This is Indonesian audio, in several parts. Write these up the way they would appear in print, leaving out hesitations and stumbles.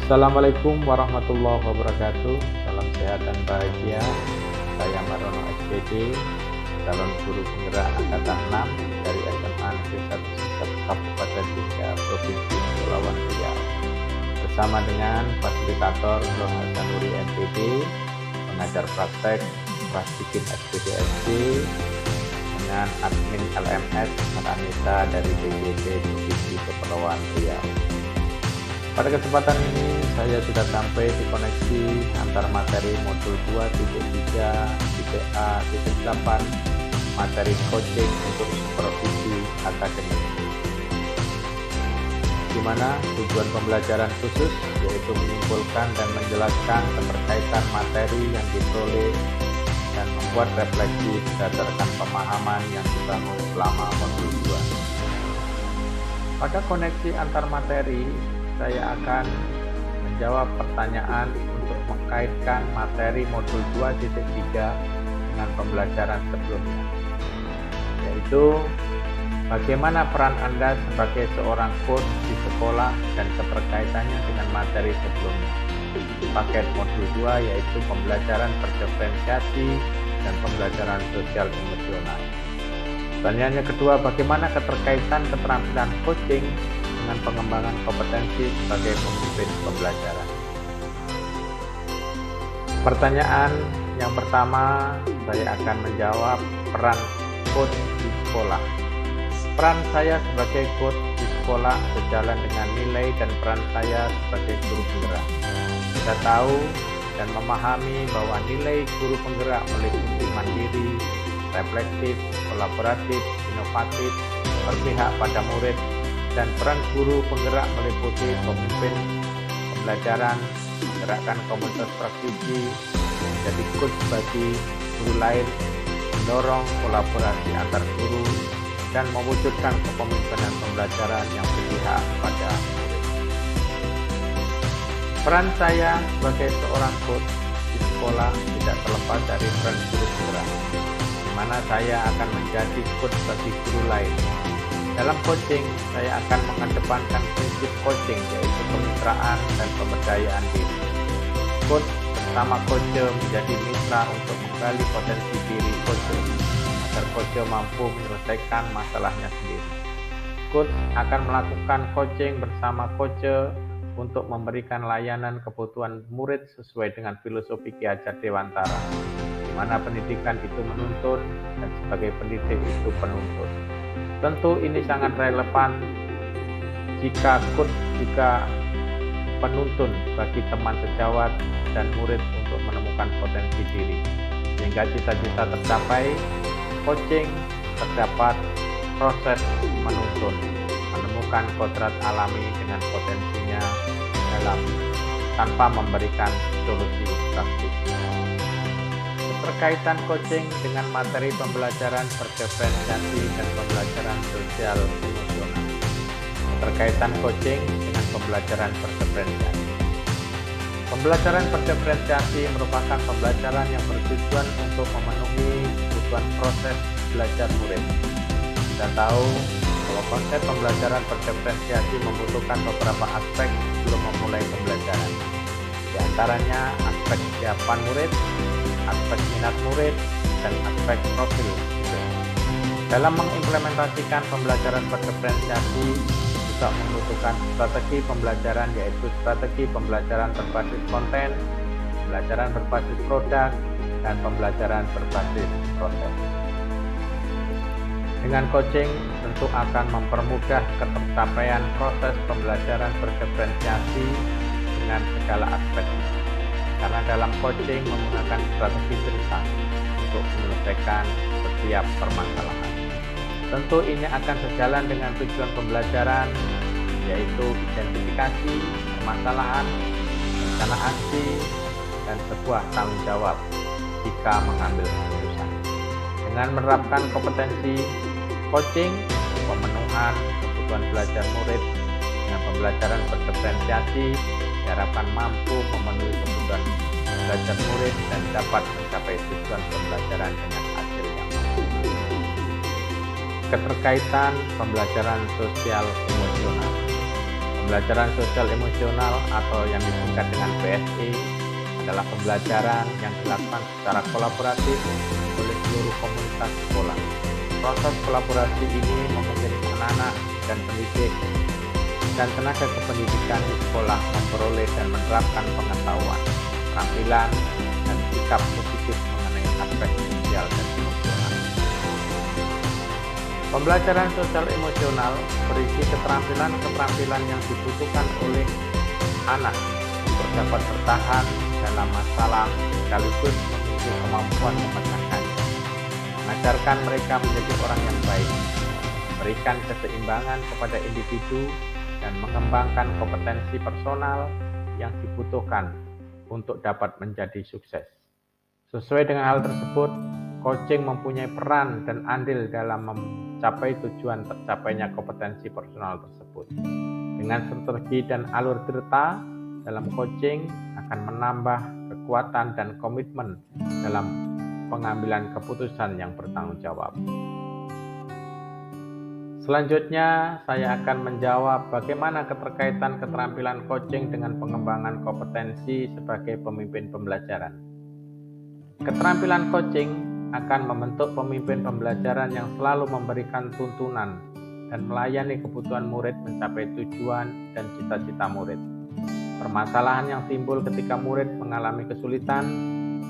Assalamualaikum warahmatullahi wabarakatuh. Salam sehat dan bahagia. Saya Marono SPD, calon guru penggerak angkatan 6 dari SMA Negeri 1 Sikep Kabupaten Jogja, Provinsi Kepulauan Riau. Bersama dengan fasilitator Nur Hasanuri MPD, pengajar praktek Prasdikin SPDSD, dengan admin LMS Anita dari DJT Provinsi Kepulauan Riau. Pada kesempatan ini saya sudah sampai di koneksi antar materi modul 2.3.A.8 materi coaching untuk supervisi akademik, di mana tujuan pembelajaran khusus yaitu menyimpulkan dan menjelaskan keterkaitan materi yang diperoleh dan membuat refleksi berdasarkan pemahaman yang dibangun selama modul 2. Pada koneksi antar materi, saya akan menjawab pertanyaan untuk mengkaitkan materi modul 2.3 dengan pembelajaran sebelumnya, yaitu bagaimana peran Anda sebagai seorang coach di sekolah dan keterkaitannya dengan materi sebelumnya. Paket modul 2 yaitu pembelajaran berdiferensiasi dan pembelajaran sosial emosional. Pertanyaannya kedua, bagaimana keterkaitan keterampilan coaching dengan pengembangan kompetensi sebagai pemimpin pembelajaran. Pertanyaan yang pertama, saya akan menjawab peran coach di sekolah. Peran saya sebagai coach di sekolah sejalan dengan nilai dan peran saya sebagai guru penggerak. Kita tahu dan memahami bahwa nilai guru penggerak meliputi mandiri, reflektif, kolaboratif, inovatif, berpihak pada murid, dan peran guru penggerak meliputi pemimpin pembelajaran, menggerakkan komunitas praktisi, menjadi coach bagi guru lain, mendorong kolaborasi antar guru, dan mewujudkan kepemimpinan pembelajaran yang berpihak pada murid. Peran saya sebagai seorang coach di sekolah tidak terlepas dari peran guru penggerak, di mana saya akan menjadi coach bagi guru lain. Dalam coaching, saya akan mengedepankan prinsip coaching, yaitu kemitraan dan pemberdayaan diri. Coach bersama coach menjadi mitra untuk menggali potensi diri coach agar coach mampu menyelesaikan masalahnya sendiri. Coach akan melakukan coaching bersama coach untuk memberikan layanan kebutuhan murid sesuai dengan filosofi Ki Hajar Dewantara, di mana pendidikan itu menuntun dan sebagai pendidik itu penuntut. Tentu ini sangat relevan jika coach juga penuntun bagi teman sejawat dan murid untuk menemukan potensi diri. Sehingga cita-cita tercapai, coaching terdapat proses menuntun, menemukan kodrat alami dengan potensinya tanpa memberikan solusi praktis. Keterkaitan coaching dengan materi pembelajaran berdiferensiasi dan pembelajaran sosial emosional. Keterkaitan coaching dengan pembelajaran berdiferensiasi. Pembelajaran berdiferensiasi merupakan pembelajaran yang bertujuan untuk memenuhi kebutuhan proses belajar murid. Kita tahu bahwa konsep pembelajaran berdiferensiasi membutuhkan beberapa aspek sebelum memulai pembelajaran. Di antaranya aspek kesiapan murid, aspek minat murid, dan aspek profil murid. Dalam mengimplementasikan pembelajaran berdiferensiasi juga membutuhkan strategi pembelajaran, yaitu strategi pembelajaran berbasis konten, pembelajaran berbasis produk, dan pembelajaran berbasis proses. Dengan coaching tentu akan mempermudah ketercapaian proses pembelajaran berdiferensiasi dengan segala aspeknya. Karena dalam coaching menggunakan strategi cerita untuk menyelesaikan setiap permasalahan. Tentu ini akan sejalan dengan tujuan pembelajaran, yaitu identifikasi permasalahan, rencana aksi, dan sebuah tanggung jawab jika mengambil keputusan. Dengan menerapkan kompetensi coaching, pemenuhan kebutuhan belajar murid dengan pembelajaran berdiferensiasi diharapkan mampu memenuhi kebutuhan belajar murid dan dapat mencapai tujuan pembelajaran dengan hasil yang maksimal. Keterkaitan pembelajaran sosial emosional. Pembelajaran sosial emosional atau yang disingkat dengan PSE adalah pembelajaran yang dilakukan secara kolaboratif oleh seluruh komunitas sekolah. Proses kolaborasi ini memungkinkan anak-anak dan pendidik dan tenaga kependidikan di sekolah memperoleh dan menerapkan pengetahuan, keterampilan, dan sikap positif mengenai aspek sosial dan emosional. Pembelajaran sosial emosional berisi keterampilan-keterampilan yang dibutuhkan oleh anak untuk dapat bertahan dalam masalah sekaligus memiliki kemampuan memecahkannya. Mengajarkan mereka menjadi orang yang baik, memberikan keseimbangan kepada individu, dan mengembangkan kompetensi personal yang dibutuhkan untuk dapat menjadi sukses. Sesuai dengan hal tersebut, coaching mempunyai peran dan andil dalam mencapai tujuan tercapainya kompetensi personal tersebut. Dengan strategi dan alur cerita dalam coaching akan menambah kekuatan dan komitmen dalam pengambilan keputusan yang bertanggung jawab. Selanjutnya, saya akan menjawab bagaimana keterkaitan keterampilan coaching dengan pengembangan kompetensi sebagai pemimpin pembelajaran. Keterampilan coaching akan membentuk pemimpin pembelajaran yang selalu memberikan tuntunan dan melayani kebutuhan murid mencapai tujuan dan cita-cita murid. Permasalahan yang timbul ketika murid mengalami kesulitan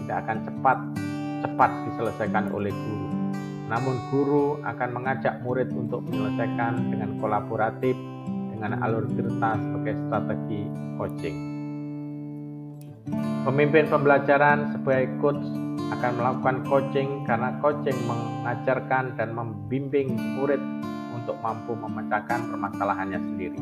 tidak akan cepat diselesaikan oleh guru. Namun guru akan mengajak murid untuk menyelesaikan dengan kolaboratif dengan alur cerita sebagai strategi coaching. Pemimpin pembelajaran sebagai coach akan melakukan coaching karena coaching mengajarkan dan membimbing murid untuk mampu memecahkan permasalahannya sendiri.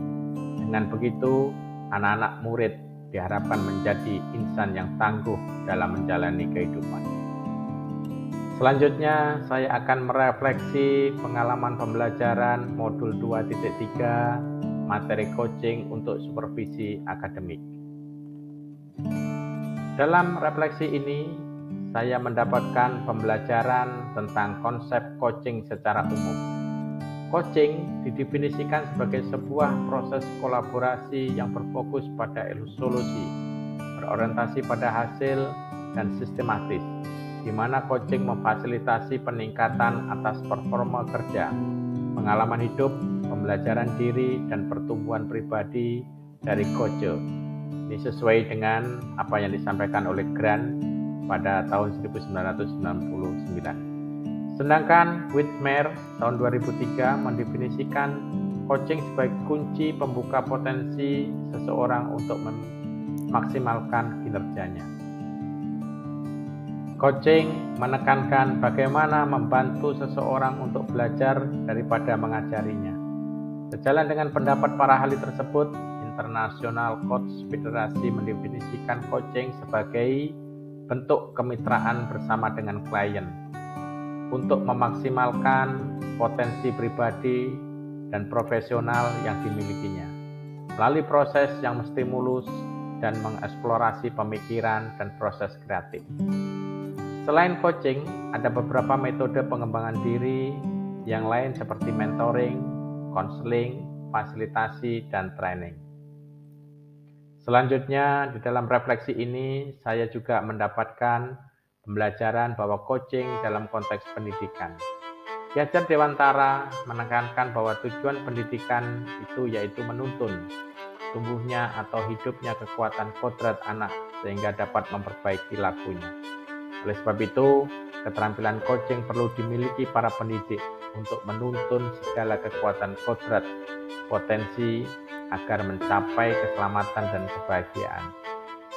Dengan begitu, anak-anak murid diharapkan menjadi insan yang tangguh dalam menjalani kehidupan. Selanjutnya, saya akan merefleksi pengalaman pembelajaran modul 2.3 materi coaching untuk supervisi akademik. Dalam refleksi ini, saya mendapatkan pembelajaran tentang konsep coaching secara umum. Coaching didefinisikan sebagai sebuah proses kolaborasi yang berfokus pada solusi, berorientasi pada hasil, dan sistematis, di mana coaching memfasilitasi peningkatan atas performa kerja, pengalaman hidup, pembelajaran diri, dan pertumbuhan pribadi dari coach. Ini sesuai dengan apa yang disampaikan oleh Grant pada tahun 1999. Sedangkan Whitmer tahun 2003 mendefinisikan coaching sebagai kunci pembuka potensi seseorang untuk memaksimalkan kinerjanya. Coaching menekankan bagaimana membantu seseorang untuk belajar daripada mengajarinya. Sejalan dengan pendapat para ahli tersebut, International Coach Federasi mendefinisikan coaching sebagai bentuk kemitraan bersama dengan klien untuk memaksimalkan potensi pribadi dan profesional yang dimilikinya melalui proses yang menstimulus dan mengeksplorasi pemikiran dan proses kreatif. Selain coaching, ada beberapa metode pengembangan diri yang lain seperti mentoring, konseling, fasilitasi, dan training. Selanjutnya, di dalam refleksi ini, saya juga mendapatkan pembelajaran bahwa coaching dalam konteks pendidikan. Ki Hajar Dewantara menekankan bahwa tujuan pendidikan itu yaitu menuntun tumbuhnya atau hidupnya kekuatan kodrat anak sehingga dapat memperbaiki lakunya. Oleh sebab itu, keterampilan coaching perlu dimiliki para pendidik untuk menuntun segala kekuatan kodrat potensi agar mencapai keselamatan dan kebahagiaan.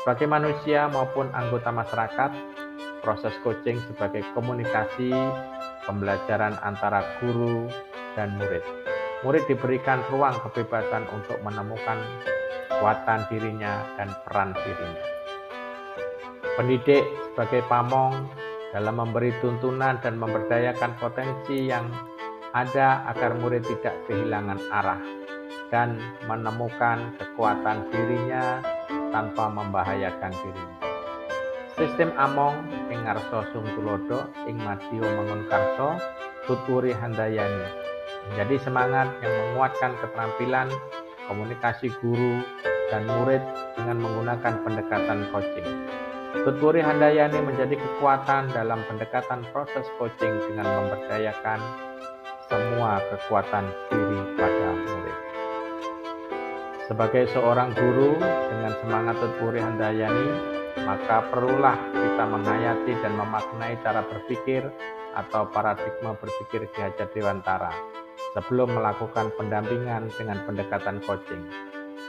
Sebagai manusia maupun anggota masyarakat, proses coaching sebagai komunikasi pembelajaran antara guru dan murid. Murid diberikan ruang kebebasan untuk menemukan kekuatan dirinya dan peran dirinya. Pendidik sebagai pamong dalam memberi tuntunan dan memberdayakan potensi yang ada agar murid tidak kehilangan arah dan menemukan kekuatan dirinya tanpa membahayakan dirinya. Sistem among ing ngarsa sung tulodo ing madya mangun karsa tuturi handayani menjadi semangat yang menguatkan keterampilan komunikasi guru dan murid dengan menggunakan pendekatan coaching. Tutpuri Handayani menjadi kekuatan dalam pendekatan proses coaching dengan memberdayakan semua kekuatan diri pada murid. Sebagai seorang guru dengan semangat Tutpuri Handayani, maka perlulah kita menghayati dan memaknai cara berpikir atau paradigma berpikir Ki Hajat Dewantara sebelum melakukan pendampingan dengan pendekatan coaching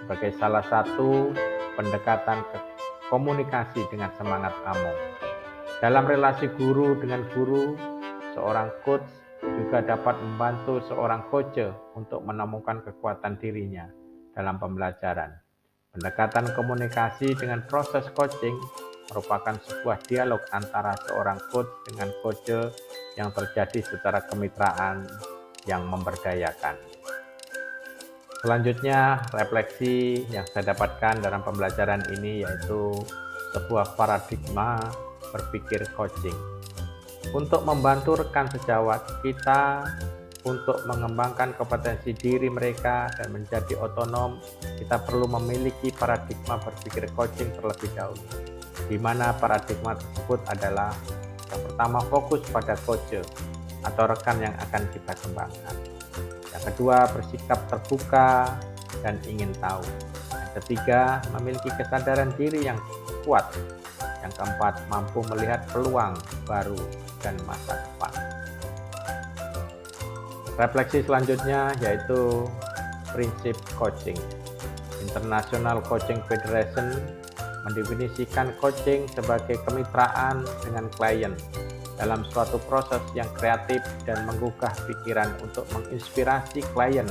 sebagai salah satu pendekatan komunikasi dengan semangat Amo. Dalam relasi guru dengan guru, seorang coach juga dapat membantu seorang coach untuk menemukan kekuatan dirinya dalam pembelajaran. Pendekatan komunikasi dengan proses coaching merupakan sebuah dialog antara seorang coach dengan coach yang terjadi secara kemitraan yang memberdayakan. Selanjutnya, refleksi yang saya dapatkan dalam pembelajaran ini yaitu sebuah paradigma berpikir coaching. Untuk membantu rekan sejawat kita untuk mengembangkan kompetensi diri mereka dan menjadi otonom, kita perlu memiliki paradigma berpikir coaching terlebih dahulu, di mana paradigma tersebut adalah yang pertama fokus pada coach atau rekan yang akan kita kembangkan. Yang kedua, bersikap terbuka dan ingin tahu. Yang ketiga, memiliki kesadaran diri yang kuat. Yang keempat, mampu melihat peluang baru dan masa depan. Refleksi selanjutnya yaitu prinsip coaching. International Coaching Federation mendefinisikan coaching sebagai kemitraan dengan klien dalam suatu proses yang kreatif dan menggugah pikiran untuk menginspirasi klien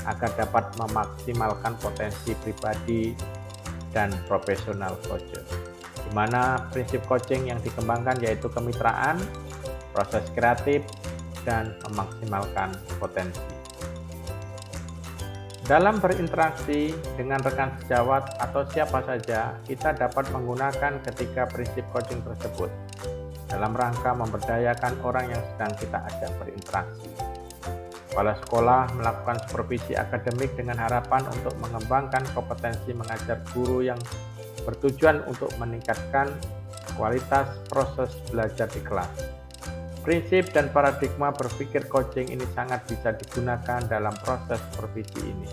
agar dapat memaksimalkan potensi pribadi dan profesional coach. Di mana prinsip coaching yang dikembangkan yaitu kemitraan, proses kreatif, dan memaksimalkan potensi. Dalam berinteraksi dengan rekan sejawat atau siapa saja, kita dapat menggunakan ketiga prinsip coaching tersebut dalam rangka memberdayakan orang yang sedang kita ajak berinteraksi. Kepala sekolah melakukan supervisi akademik dengan harapan untuk mengembangkan kompetensi mengajar guru yang bertujuan untuk meningkatkan kualitas proses belajar di kelas. Prinsip dan paradigma berpikir coaching ini sangat bisa digunakan dalam proses supervisi ini,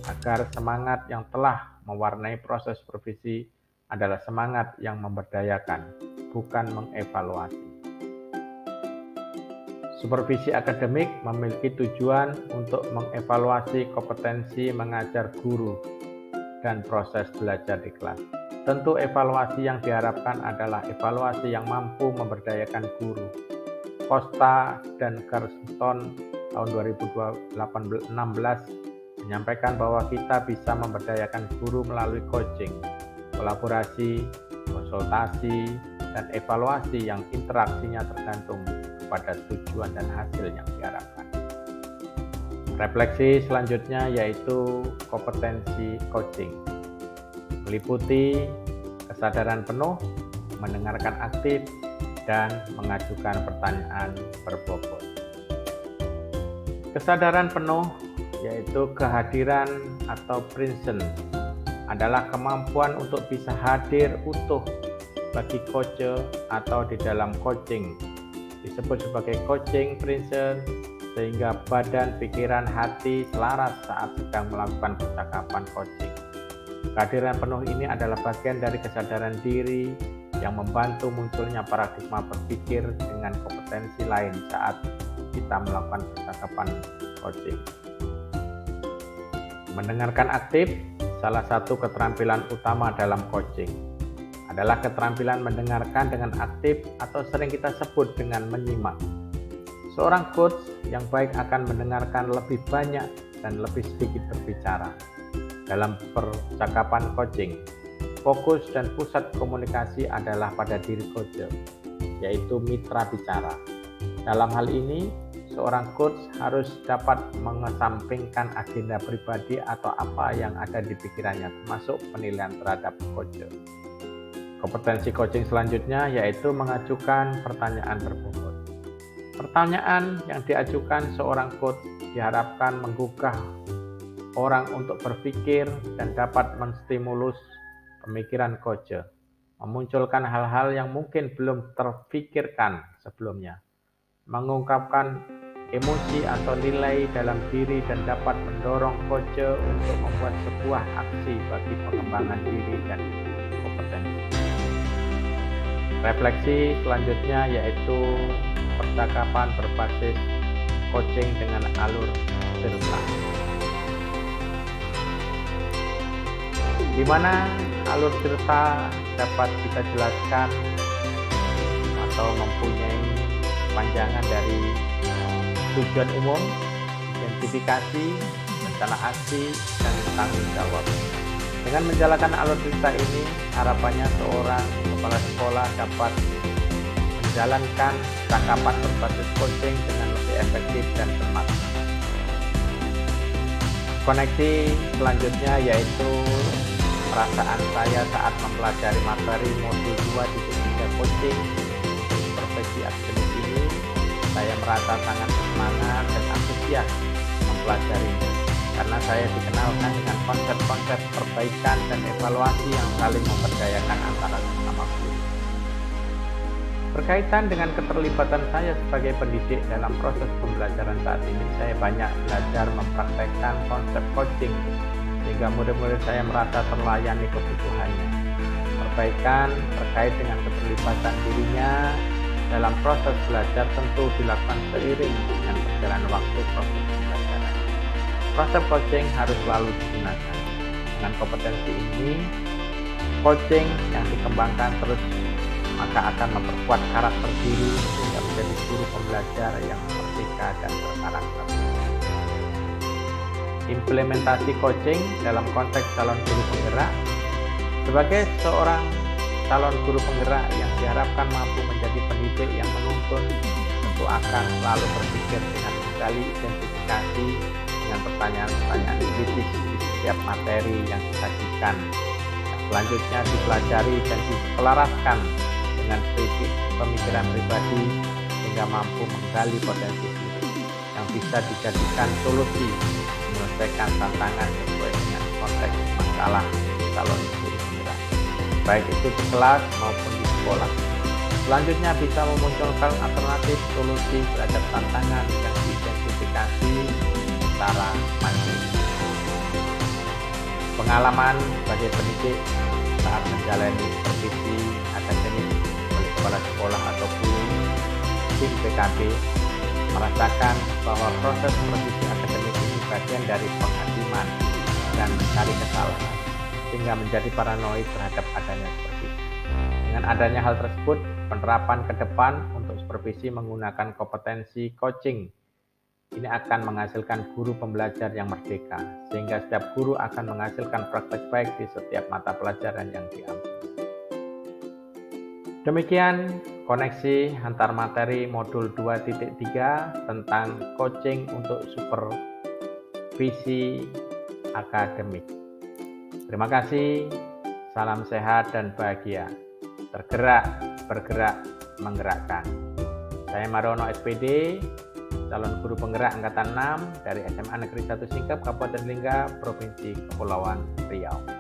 agar semangat yang telah mewarnai proses supervisi adalah semangat yang memberdayakan, bukan mengevaluasi. Supervisi akademik memiliki tujuan untuk mengevaluasi kompetensi mengajar guru dan proses belajar di kelas. Tentu evaluasi yang diharapkan adalah evaluasi yang mampu memberdayakan guru. Costa dan Carston tahun 2016 menyampaikan bahwa kita bisa memberdayakan guru melalui coaching, kolaborasi, konsultasi, dan evaluasi yang interaksinya tergantung pada tujuan dan hasil yang diharapkan. Refleksi selanjutnya yaitu kompetensi coaching, meliputi kesadaran penuh, mendengarkan aktif, dan mengajukan pertanyaan berbobot. Kesadaran penuh yaitu kehadiran atau presence adalah kemampuan untuk bisa hadir utuh bagi coach atau di dalam coaching. Disebut sebagai coaching presence sehingga badan, pikiran, hati selaras saat sedang melakukan percakapan coaching. Kehadiran penuh ini adalah bagian dari kesadaran diri yang membantu munculnya paradigma berpikir dengan kompetensi lain saat kita melakukan percakapan coaching. Mendengarkan aktif, salah satu keterampilan utama dalam coaching adalah keterampilan mendengarkan dengan aktif atau sering kita sebut dengan menyimak. Seorang coach yang baik akan mendengarkan lebih banyak dan lebih sedikit berbicara. Dalam percakapan coaching, fokus dan pusat komunikasi adalah pada diri coach, yaitu mitra bicara. Dalam hal ini, seorang coach harus dapat mengesampingkan agenda pribadi atau apa yang ada di pikirannya, termasuk penilaian terhadap coach. Kompetensi coaching selanjutnya yaitu mengajukan pertanyaan berbobot. Pertanyaan yang diajukan seorang coach diharapkan menggugah orang untuk berpikir dan dapat menstimulus pemikiran coach, memunculkan hal-hal yang mungkin belum terpikirkan sebelumnya, mengungkapkan emosi atau nilai dalam diri dan dapat mendorong coach untuk membuat sebuah aksi bagi pengembangan diri dan kompetensi. Refleksi selanjutnya yaitu percakapan berbasis coaching dengan alur cerita. Di mana alur cerita dapat kita jelaskan atau mempunyai panjangan dari tujuan umum, identifikasi, rencana aksi, dan tanggung jawab. Dengan menjalankan alur cerita ini, harapannya seorang kepala sekolah dapat menjalankan percakapan berbasis coaching dengan lebih efektif dan bermakna. Koneksi selanjutnya yaitu perasaan saya saat mempelajari materi modul 2.3 coaching profesi akademik ini. Saya merasa sangat semangat dan antusias mempelajarinya karena saya dikenalkan dengan konsep-konsep perbaikan dan evaluasi yang saling memperdayakan antara sesama guru. Berkaitan dengan keterlibatan saya sebagai pendidik dalam proses pembelajaran saat ini, saya banyak belajar mempraktekkan konsep coaching sehingga murid-murid saya merasa terlayani kebutuhannya. Perbaikan terkait dengan keterlibatan dirinya dalam proses belajar tentu dilakukan seiring dengan perjalanan waktu proses pembelajaran. Konsep coaching harus selalu digunakan. Dengan kompetensi ini, coaching yang dikembangkan terus maka akan memperkuat karakter diri sehingga menjadi guru pembelajar yang merdeka dan berkarakter. Implementasi coaching dalam konteks calon guru penggerak. Sebagai seorang calon guru penggerak yang diharapkan mampu menjadi pendidik yang menuntun, tentu akan selalu berpikir dengan menggali identifikasi dengan pertanyaan-pertanyaan kritis di setiap materi yang disajikan. Selanjutnya dipelajari dan diselaraskan dengan pemikiran pribadi sehingga mampu menggali potensi diri yang bisa dijadikan solusi menyelesaikan tantangan sesuai dengan konteks masalah calon guru penggerak, baik itu di kelas maupun di sekolah. Selanjutnya bisa memunculkan alternatif solusi terhadap tantangan yang diidentifikasi secara mandiri. Pengalaman sebagai pendidik saat menjalani supervisi akademik oleh kepala sekolah atau guru tim PKB merasakan bahwa proses supervisi akademik ini bagian dari penghakiman dan mencari kesalahan sehingga menjadi paranoid terhadap adanya supervisi. Dengan adanya hal tersebut, penerapan ke depan untuk supervisi menggunakan kompetensi coaching ini akan menghasilkan guru pembelajar yang merdeka, sehingga setiap guru akan menghasilkan praktek baik di setiap mata pelajaran yang diambil. Demikian koneksi antar materi modul 2.3 tentang coaching untuk supervisi akademik. Terima kasih, salam sehat dan bahagia. Tergerak, bergerak, menggerakkan. Saya Marono SPD, calon guru penggerak angkatan 6 dari SMA Negeri 1 Singkep, Kabupaten Lingga, Provinsi Kepulauan Riau.